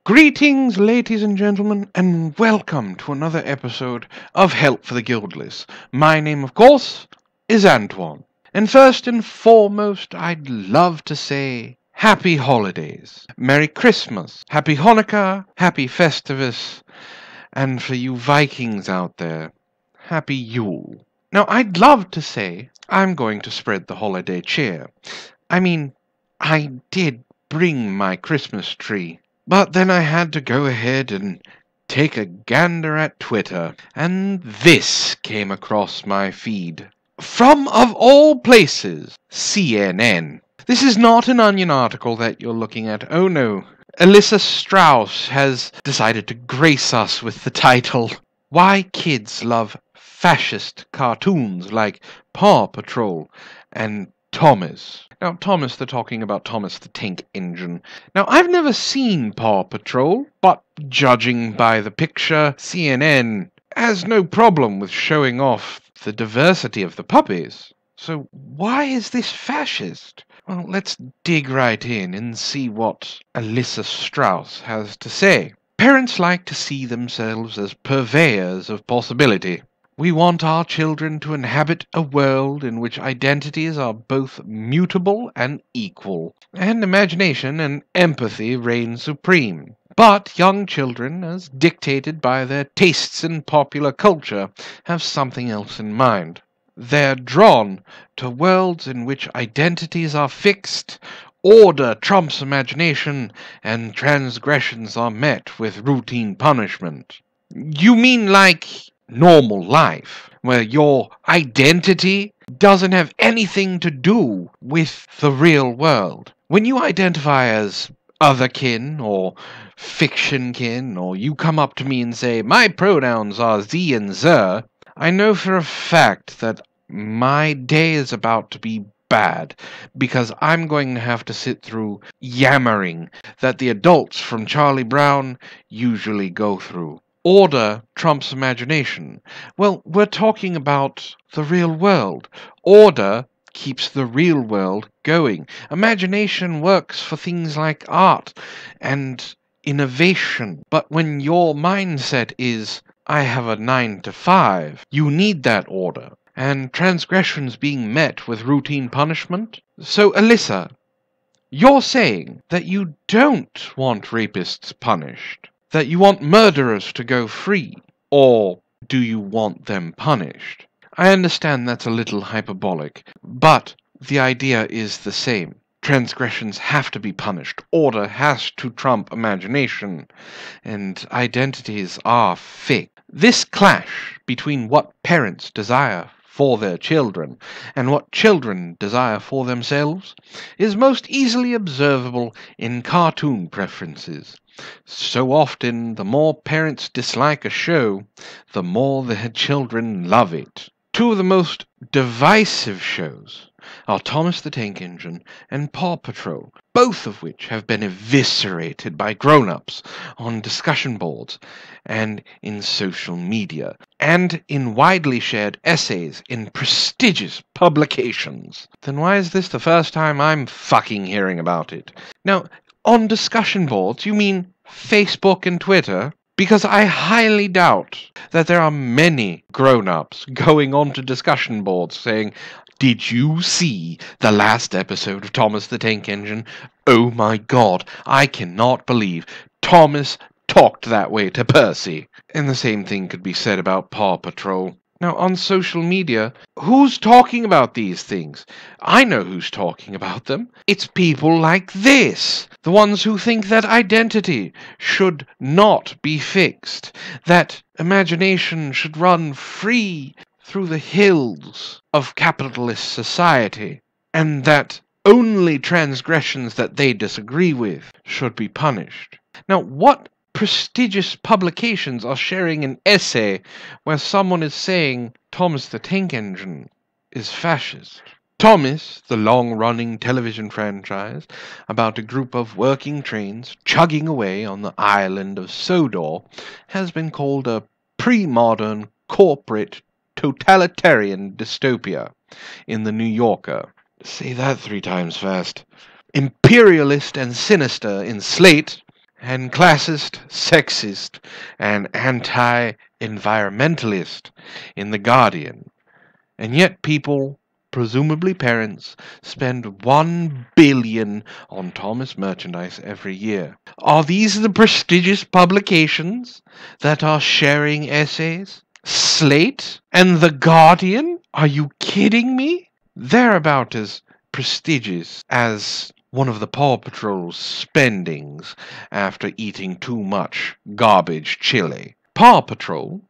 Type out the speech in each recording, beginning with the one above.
Greetings, ladies and gentlemen, and welcome to another episode of Help for the Guildless. My name, of course, is Antoine. And first and foremost, I'd love to say Happy Holidays, Merry Christmas, Happy Hanukkah, Happy Festivus, and for you Vikings out there, Happy Yule. Now, I'd love to say I'm going to spread the holiday cheer. I did bring my Christmas tree. But then I had to go ahead and take a gander at Twitter, and this came across my feed. From, of all places, CNN. This is not an Onion article that you're looking at. Oh no. Alyssa Strauss has decided to grace us with the title, Why Kids Love Fascist Cartoons Like Paw Patrol and Thomas. Now, Thomas, they're talking about Thomas the Tank Engine. Now, I've never seen Paw Patrol, but judging by the picture, CNN has no problem with showing off the diversity of the puppies. So why is this fascist? Well, let's dig right in and see what Alyssa Strauss has to say. Parents like to see themselves as purveyors of possibility. We want our children to inhabit a world in which identities are both mutable and equal, and imagination and empathy reign supreme. But young children, as dictated by their tastes in popular culture, have something else in mind. They're drawn to worlds in which identities are fixed, order trumps imagination, and transgressions are met with routine punishment. You mean like normal life, where your identity doesn't have anything to do with the real world? When you identify as otherkin or fictionkin, or you come up to me and say, my pronouns are thee and ze, I know for a fact that my day is about to be bad, because I'm going to have to sit through yammering that the adults from Charlie Brown usually go through. Order trumps imagination. Well, we're talking about the real world. Order keeps the real world going. Imagination works for things like art and innovation. But when your mindset is, I have a 9 to 5, you need that order. And transgressions being met with routine punishment. So, Alyssa, you're saying that you don't want rapists punished? That you want murderers to go free? Or do you want them punished? I understand that's a little hyperbolic, but the idea is the same. Transgressions have to be punished. Order has to trump imagination. And identities are fixed. This clash between what parents desire for their children and what children desire for themselves is most easily observable in cartoon preferences. So often, the more parents dislike a show, the more their children love it. Two of the most divisive shows are Thomas the Tank Engine and Paw Patrol, both of which have been eviscerated by grown-ups on discussion boards and in social media, and in widely shared essays in prestigious publications. Then why is this the first time I'm fucking hearing about it? Now, on discussion boards, you mean Facebook and Twitter? Because I highly doubt that there are many grown-ups going onto discussion boards saying, did you see the last episode of Thomas the Tank Engine? Oh my god, I cannot believe Thomas talked that way to Percy. And the same thing could be said about Paw Patrol. Now, on social media, who's talking about these things? I know who's talking about them. It's people like this. The ones who think that identity should not be fixed. That imagination should run free through the hills of capitalist society. And that only transgressions that they disagree with should be punished. Now, what prestigious publications are sharing an essay where someone is saying Thomas the Tank Engine is fascist? Thomas, the long-running television franchise about a group of working trains chugging away on the island of Sodor, has been called a pre-modern corporate totalitarian dystopia in the New Yorker. Say that 3 times fast. Imperialist and sinister in Slate, and classist, sexist, and anti-environmentalist in The Guardian. And yet people, presumably parents, spend 1 billion on Thomas merchandise every year. Are these the prestigious publications that are sharing essays? Slate and The Guardian? Are you kidding me? They're about as prestigious as one of the Paw Patrol's spendings after eating too much garbage chili. Paw Patrol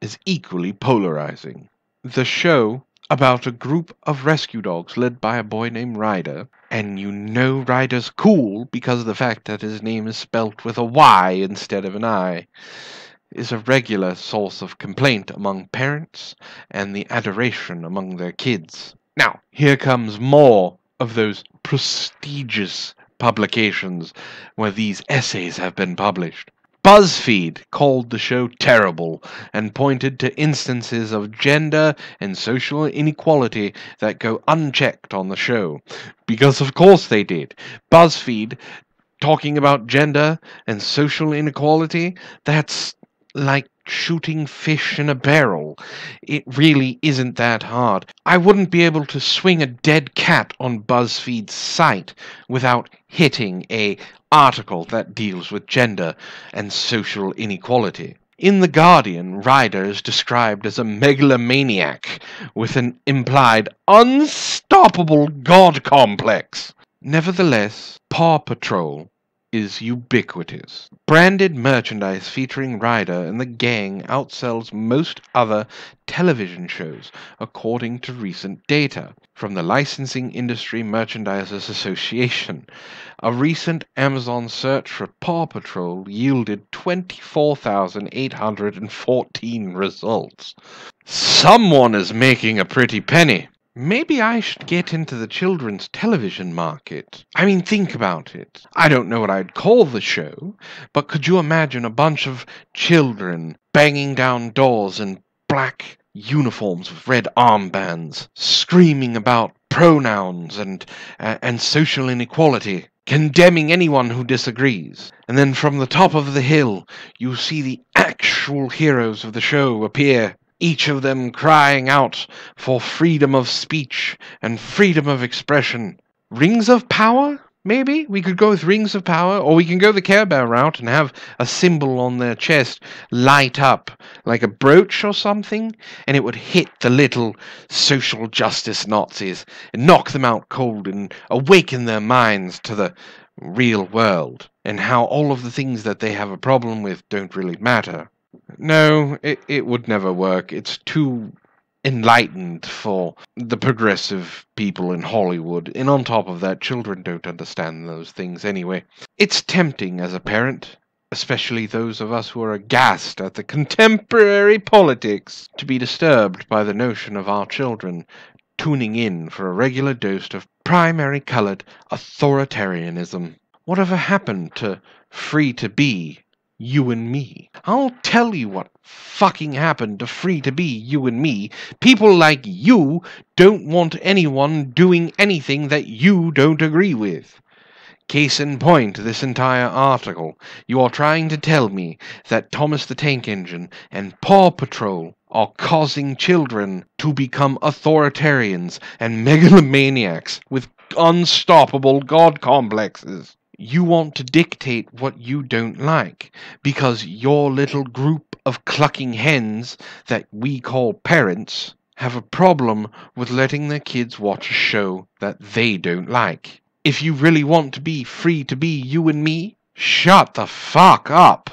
is equally polarizing. The show about a group of rescue dogs led by a boy named Ryder, and you know Ryder's cool because of the fact that his name is spelt with a Y instead of an I, is a regular source of complaint among parents and the adoration among their kids. Now, here comes more of those prestigious publications where these essays have been published. BuzzFeed called the show terrible and pointed to instances of gender and social inequality that go unchecked on the show. Because of course they did. BuzzFeed talking about gender and social inequality, that's like shooting fish in a barrel. It really isn't that hard. I wouldn't be able to swing a dead cat on BuzzFeed's site without hitting a article that deals with gender and social inequality. In The Guardian, Ryder is described as a megalomaniac with an implied unstoppable god complex. Nevertheless, Paw Patrol is ubiquitous. Branded merchandise featuring Ryder and the gang outsells most other television shows, according to recent data from the Licensing Industry Merchandisers Association. A recent Amazon search for Paw Patrol yielded 24,814 results. Someone is making a pretty penny. Maybe I should get into the children's television market. I mean, think about it. I don't know what I'd call the show, but could you imagine a bunch of children banging down doors in black uniforms with red armbands, screaming about pronouns and social inequality, condemning anyone who disagrees? And then from the top of the hill, you see the actual heroes of the show appear, each of them crying out for freedom of speech and freedom of expression. Rings of power? Maybe we could go with rings of power, or we can go the Care Bear route and have a symbol on their chest light up like a brooch or something, and it would hit the little social justice Nazis and knock them out cold and awaken their minds to the real world and how all of the things that they have a problem with don't really matter. No, it would never work. It's too enlightened for the progressive people in Hollywood. And on top of that, children don't understand those things anyway. It's tempting as a parent, especially those of us who are aghast at the contemporary politics, to be disturbed by the notion of our children tuning in for a regular dose of primary colored authoritarianism. Whatever happened to free to be you and me? I'll tell you what fucking happened to free to be you and me. People like you don't want anyone doing anything that you don't agree with. Case in point, this entire article. You are trying to tell me that Thomas the Tank Engine and Paw Patrol are causing children to become authoritarians and megalomaniacs with unstoppable god complexes. You want to dictate what you don't like, because your little group of clucking hens that we call parents have a problem with letting their kids watch a show that they don't like. If you really want to be free to be you and me, shut the fuck up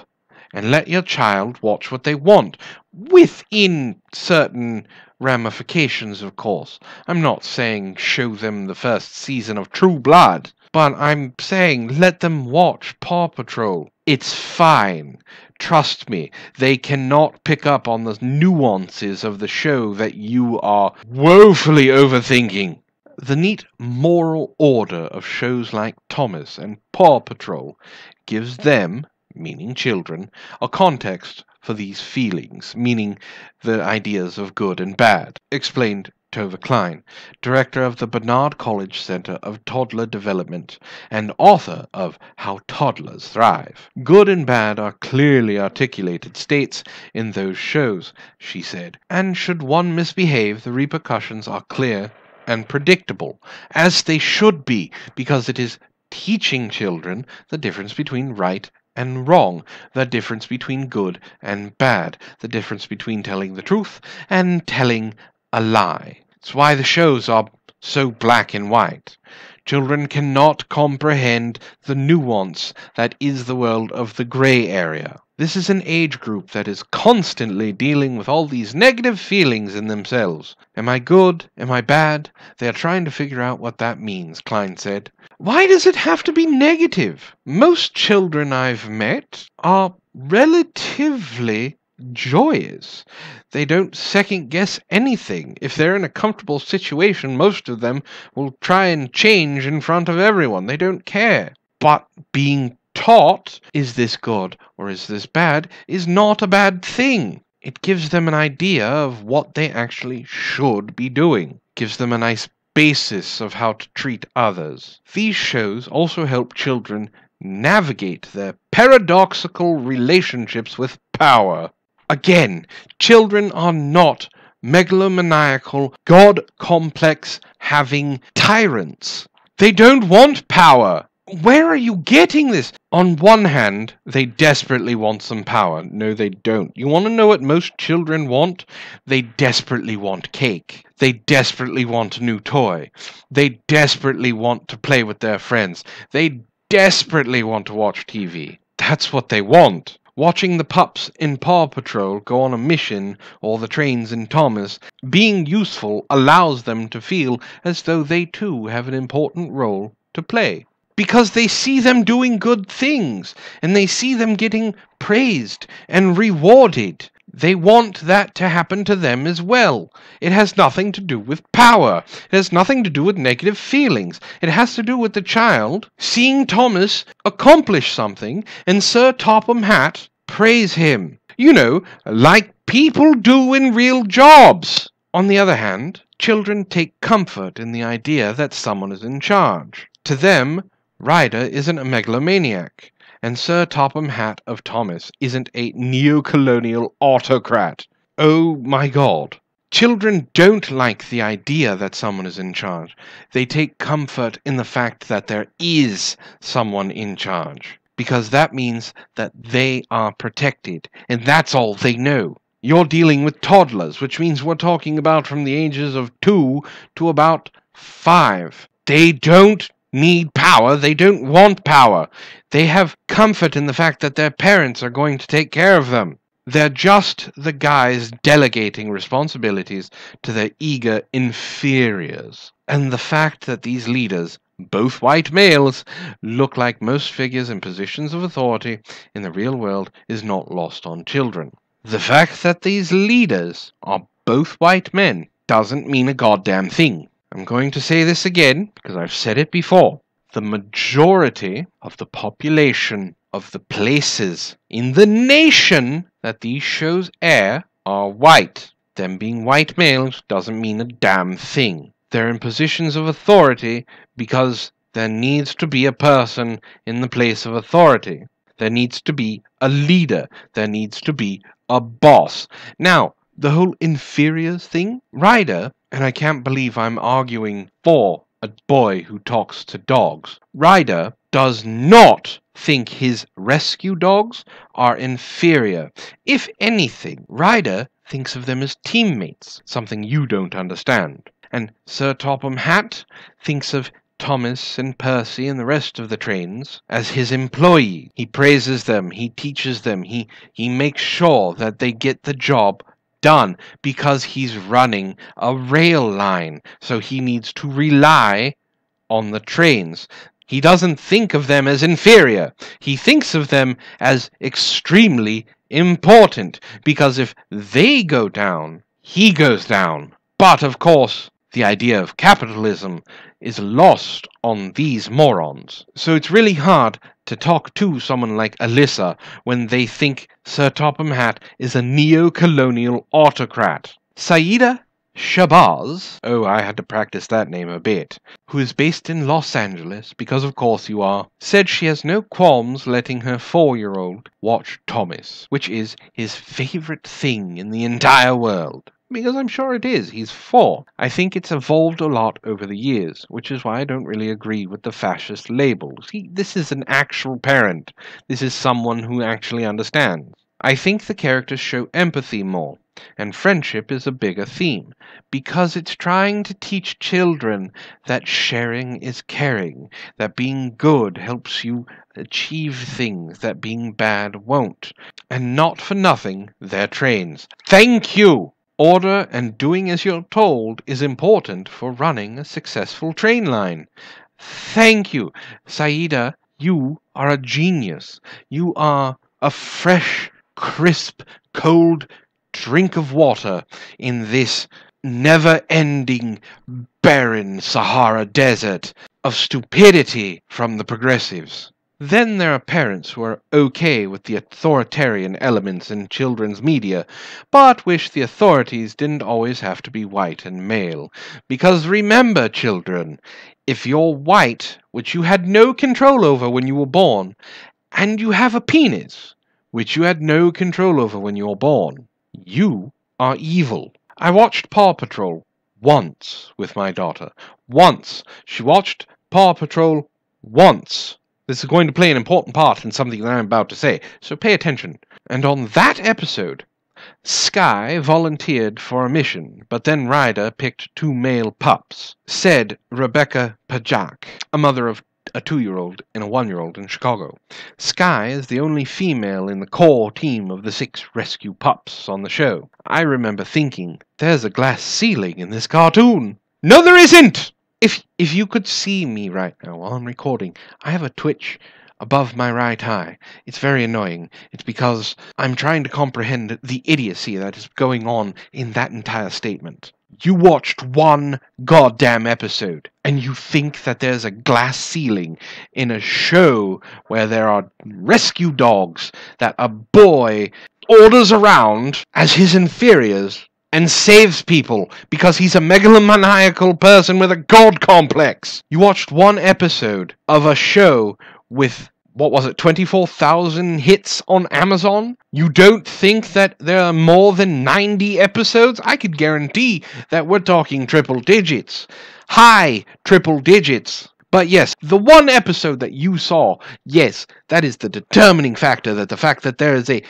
and let your child watch what they want, within certain ramifications, of course. I'm not saying show them the first season of True Blood, but I'm saying let them watch Paw Patrol. It's fine. Trust me, they cannot pick up on the nuances of the show that you are woefully overthinking. The neat moral order of shows like Thomas and Paw Patrol gives them, meaning children, a context for these feelings, meaning the ideas of good and bad, explained Tova Klein, director of the Barnard College Center of Toddler Development and author of How Toddlers Thrive. Good and bad are clearly articulated states in those shows, she said, and should one misbehave, the repercussions are clear and predictable, as they should be, because it is teaching children the difference between right and wrong, the difference between good and bad, the difference between telling the truth and telling a lie. It's why the shows are so black and white. Children cannot comprehend the nuance that is the world of the gray area. This is an age group that is constantly dealing with all these negative feelings in themselves. Am I good? Am I bad? They are trying to figure out what that means, Klein said. Why does it have to be negative? Most children I've met are relatively joyous. They don't second-guess anything. If they're in a comfortable situation, most of them will try and change in front of everyone. They don't care. But being taught, is this good or is this bad, is not a bad thing. It gives them an idea of what they actually should be doing. Gives them a nice basis of how to treat others. These shows also help children navigate their paradoxical relationships with power. Again, children are not megalomaniacal, God-complex having tyrants. They don't want power. Where are you getting this? On one hand, they desperately want some power. No, they don't. You want to know what most children want? They desperately want cake. They desperately want a new toy. They desperately want to play with their friends. They desperately want to watch TV. That's what they want. Watching the pups in Paw Patrol go on a mission, or the trains in Thomas, being useful allows them to feel as though they too have an important role to play. Because they see them doing good things, and they see them getting praised and rewarded. They want that to happen to them as well. It has nothing to do with power. It has nothing to do with negative feelings. It has to do with the child seeing Thomas accomplish something, and Sir Topham Hatt praise him. You know, like people do in real jobs. On the other hand, children take comfort in the idea that someone is in charge. To them, Ryder isn't a megalomaniac, and Sir Topham Hatt of Thomas isn't a neo-colonial autocrat. Oh my God. Children don't like the idea that someone is in charge. They take comfort in the fact that there is someone in charge, because that means that they are protected, and that's all they know. You're dealing with toddlers, which means we're talking about from the ages of 2 to about 5. They don't need power. They don't want power. They have comfort in the fact that their parents are going to take care of them. They're just the guys delegating responsibilities to their eager inferiors. And the fact that these leaders, both white males, look like most figures in positions of authority in the real world is not lost on children. The fact that these leaders are both white men doesn't mean a goddamn thing. I'm going to say this again, because I've said it before. The majority of the population of the places in the nation that these shows air are white. Them being white males doesn't mean a damn thing. They're in positions of authority because there needs to be a person in the place of authority. There needs to be a leader. There needs to be a boss. Now, the whole inferiors thing, Ryder, and I can't believe I'm arguing for a boy who talks to dogs. Ryder does not think his rescue dogs are inferior. If anything, Ryder thinks of them as teammates, something you don't understand. And Sir Topham Hatt thinks of Thomas and Percy and the rest of the trains as his employee. He praises them, he teaches them, he makes sure that they get the job done because he's running a rail line, so he needs to rely on the trains. He doesn't think of them as inferior. He thinks of them as extremely important, because if they go down, he goes down. But, of course, the idea of capitalism is lost on these morons. So it's really hard to talk to someone like Alyssa when they think Sir Topham Hatt is a neo-colonial autocrat. Saida Shabazz, oh, I had to practice that name a bit, who is based in Los Angeles, because of course you are, said she has no qualms letting her 4-year-old watch Thomas, which is his favorite thing in the entire world. Because I'm sure it is. He's 4. I think it's evolved a lot over the years, which is why I don't really agree with the fascist labels. This is an actual parent. This is someone who actually understands. I think the characters show empathy more, and friendship is a bigger theme, because it's trying to teach children that sharing is caring, that being good helps you achieve things that being bad won't. And not for nothing, they're trains. Thank you! Order and doing as you're told is important for running a successful train line. Thank you. Saida, you are a genius. You are a fresh, crisp, cold drink of water in this never-ending, barren Sahara desert of stupidity from the progressives. Then there are parents who are okay with the authoritarian elements in children's media, but wish the authorities didn't always have to be white and male. Because remember, children, if you're white, which you had no control over when you were born, and you have a penis, which you had no control over when you were born, you are evil. I watched Paw Patrol once with my daughter. Once. She watched Paw Patrol once. This is going to play an important part in something that I'm about to say, so pay attention. And on that episode, Sky volunteered for a mission, but then Ryder picked 2 male pups. Said Rebecca Pajak, a mother of a 2-year-old and a 1-year-old in Chicago. Sky is the only female in the core team of the 6 rescue pups on the show. I remember thinking, there's a glass ceiling in this cartoon. No, there isn't! If you could see me right now while I'm recording, I have a twitch above my right eye. It's very annoying. It's because I'm trying to comprehend the idiocy that is going on in that entire statement. You watched 1 goddamn episode, and you think that there's a glass ceiling in a show where there are rescue dogs that a boy orders around as his inferiors and saves people because he's a megalomaniacal person with a god complex. You watched 1 episode of a show with, 24,000 hits on Amazon? You don't think that there are more than 90 episodes? I could guarantee that we're talking triple digits. High triple digits. But yes, the 1 episode that you saw, yes, that is the determining factor, that the fact that there is a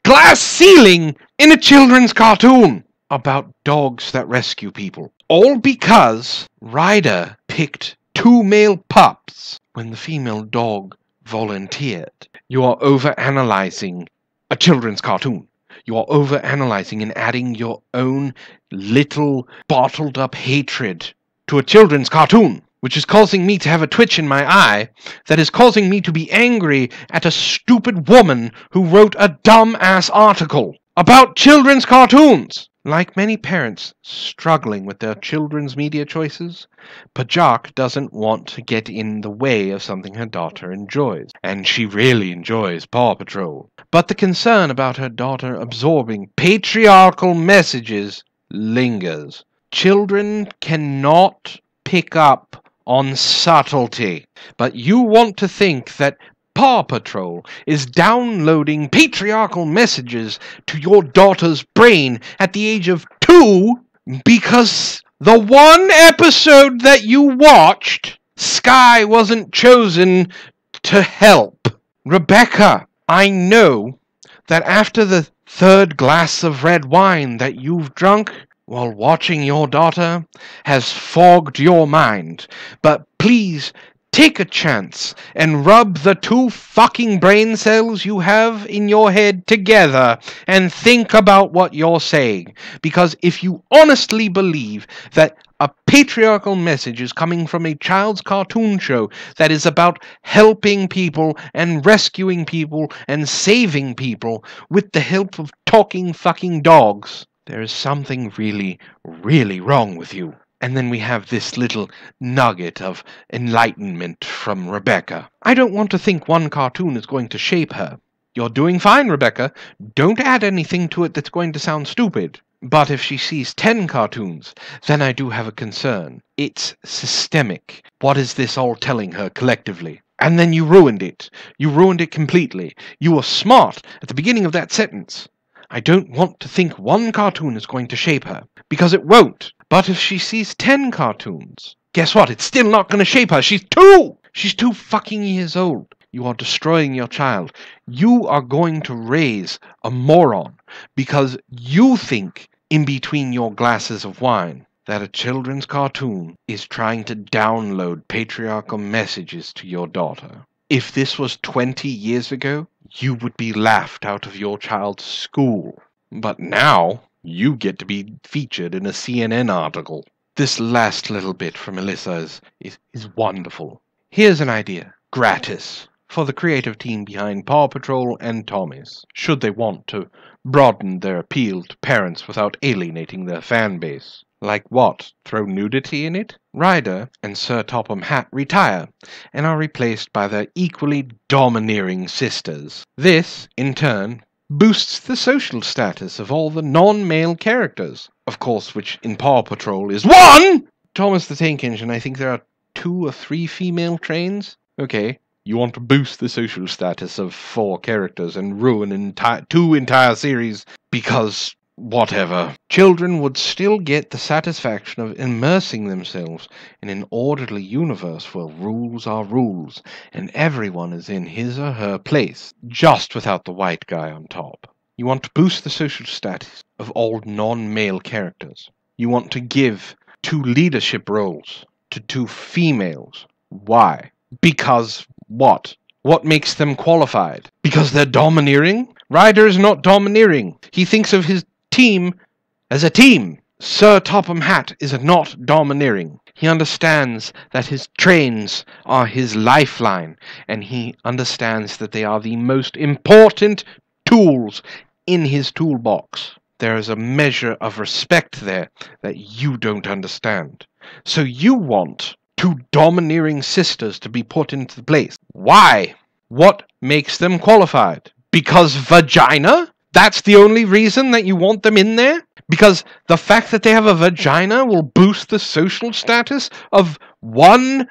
glass ceiling in a children's cartoon about dogs that rescue people. All because Ryder picked 2 male pups when the female dog volunteered. You are overanalyzing a children's cartoon. You are overanalyzing and adding your own little bottled up hatred to a children's cartoon, which is causing me to have a twitch in my eye that is causing me to be angry at a stupid woman who wrote a dumb-ass article about children's cartoons. Like many parents struggling with their children's media choices, Pajak doesn't want to get in the way of something her daughter enjoys, and she really enjoys Paw Patrol. But the concern about her daughter absorbing patriarchal messages lingers. Children cannot pick up on subtlety, but you want to think that Paw Patrol is downloading patriarchal messages to your daughter's brain at the age of 2 because the 1 episode that you watched, Sky wasn't chosen to help. Rebecca, I know that after the 3rd glass of red wine that you've drunk while watching your daughter has fogged your mind, but please take a chance and rub the 2 fucking brain cells you have in your head together and think about what you're saying. Because if you honestly believe that a patriarchal message is coming from a child's cartoon show that is about helping people and rescuing people and saving people with the help of talking fucking dogs, there is something really, really wrong with you. And then we have this little nugget of enlightenment from Rebecca. I don't want to think 1 cartoon is going to shape her. You're doing fine, Rebecca. Don't add anything to it that's going to sound stupid. But if she sees 10 cartoons, then I do have a concern. It's systemic. What is this all telling her collectively? And then you ruined it. You ruined it completely. You were smart at the beginning of that sentence. I don't want to think one cartoon is going to shape her, because it won't. But if she sees 10 cartoons, guess what? It's still not going to shape her. She's 2! She's 2 fucking years old. You are destroying your child. You are going to raise a moron because you think in between your glasses of wine that a children's cartoon is trying to download patriarchal messages to your daughter. If this was 20 years ago, you would be laughed out of your child's school. But now, you get to be featured in a CNN article. This last little bit from Melissa is wonderful. Here's an idea, gratis, for the creative team behind Paw Patrol and Tommy's, should they want to broaden their appeal to parents without alienating their fan base. Like what? Throw nudity in it? Ryder and Sir Topham Hatt retire and are replaced by their equally domineering sisters. This, in turn, boosts the social status of all the non-male characters. Of course, which in Paw Patrol is 1! Thomas the Tank Engine, I think there are 2 or 3 female trains. Okay, you want to boost the social status of 4 characters and ruin 2 entire series because whatever. Children would still get the satisfaction of immersing themselves in an orderly universe where rules are rules and everyone is in his or her place, just without the white guy on top. You want to boost the social status of all non-male characters. You want to give 2 leadership roles to 2 females. Why? Because what? What makes them qualified? Because they're domineering? Ryder is not domineering. He thinks of his team as a team. Sir Topham Hatt is not domineering. He understands that his trains are his lifeline, and he understands that they are the most important tools in his toolbox. There is a measure of respect there that you don't understand. So you want 2 domineering sisters to be put into place. Why? What makes them qualified? Because vagina? That's the only reason that you want them in there? Because the fact that they have a vagina will boost the social status of 1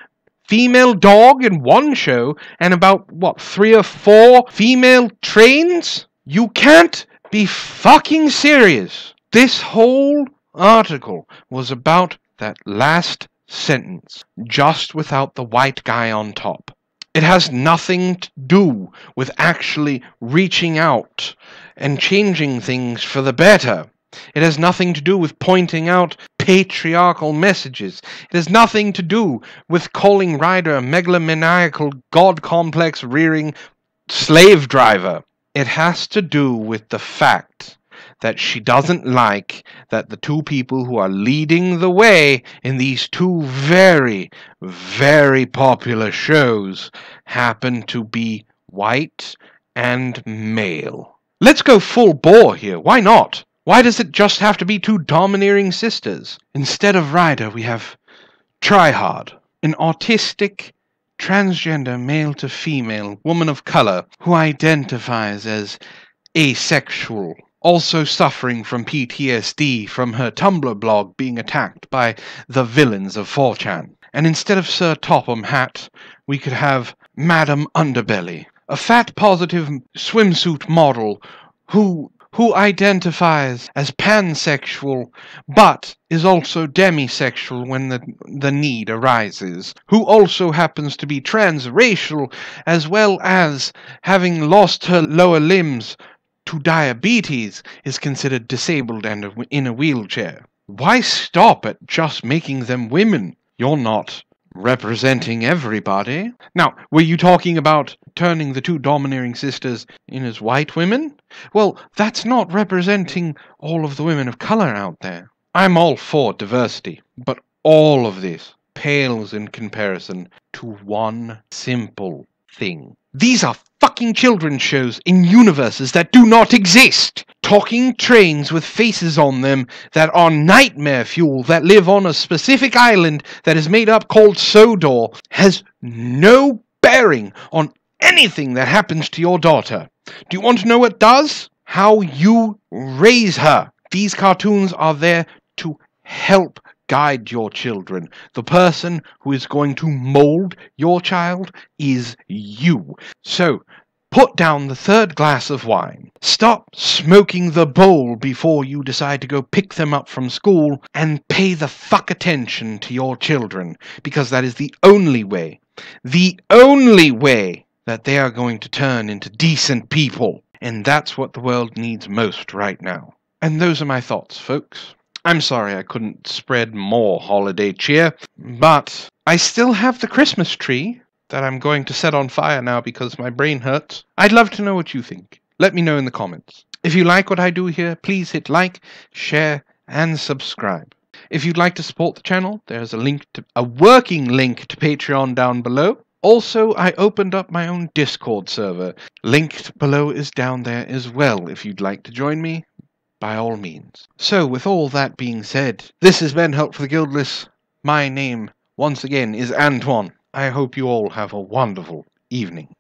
female dog in 1 show and about, 3 or 4 female trains? You can't be fucking serious. This whole article was about that last sentence, just without the white guy on top. It has nothing to do with actually reaching out and changing things for the better. It has nothing to do with pointing out patriarchal messages. It has nothing to do with calling Ryder a megalomaniacal, god-complex rearing slave driver. It has to do with the fact that she doesn't like that the 2 people who are leading the way in these 2 very, very popular shows happen to be white and male. Let's go full bore here. Why not? Why does it just have to be 2 domineering sisters? Instead of Ryder, we have Tryhard, an autistic, transgender male to female woman of color who identifies as asexual, also suffering from PTSD from her Tumblr blog being attacked by the villains of 4chan. And instead of Sir Topham Hatt, we could have Madam Underbelly, a fat positive swimsuit model who identifies as pansexual but is also demisexual when the need arises, who also happens to be transracial as well as having lost her lower limbs to diabetes is considered disabled and in a wheelchair. Why stop at just making them women? You're not representing everybody. Now, were you talking about turning the 2 domineering sisters in as white women? Well, that's not representing all of the women of color out there. I'm all for diversity, but all of this pales in comparison to one simple thing. These are fucking children's shows in universes that do not exist. Talking trains with faces on them that are nightmare fuel that live on a specific island that is made up called Sodor has no bearing on anything that happens to your daughter. Do you want to know what does? How you raise her. These cartoons are there to help guide your children. The person who is going to mold your child is you. So, put down the third glass of wine. Stop smoking the bowl before you decide to go pick them up from school, and pay the fuck attention to your children, because that is the only way that they are going to turn into decent people. And that's what the world needs most right now. And those are my thoughts, folks. I'm sorry I couldn't spread more holiday cheer, but I still have the Christmas tree that I'm going to set on fire now because my brain hurts. I'd love to know what you think. Let me know in the comments. If you like what I do here, please hit like, share, and subscribe. If you'd like to support the channel, there's a working link to Patreon down below. Also, I opened up my own Discord server. Linked below is down there as well. If you'd like to join me, by all means. So, with all that being said, this has been Help for the Guildless. My name, once again, is Antoine. I hope you all have a wonderful evening.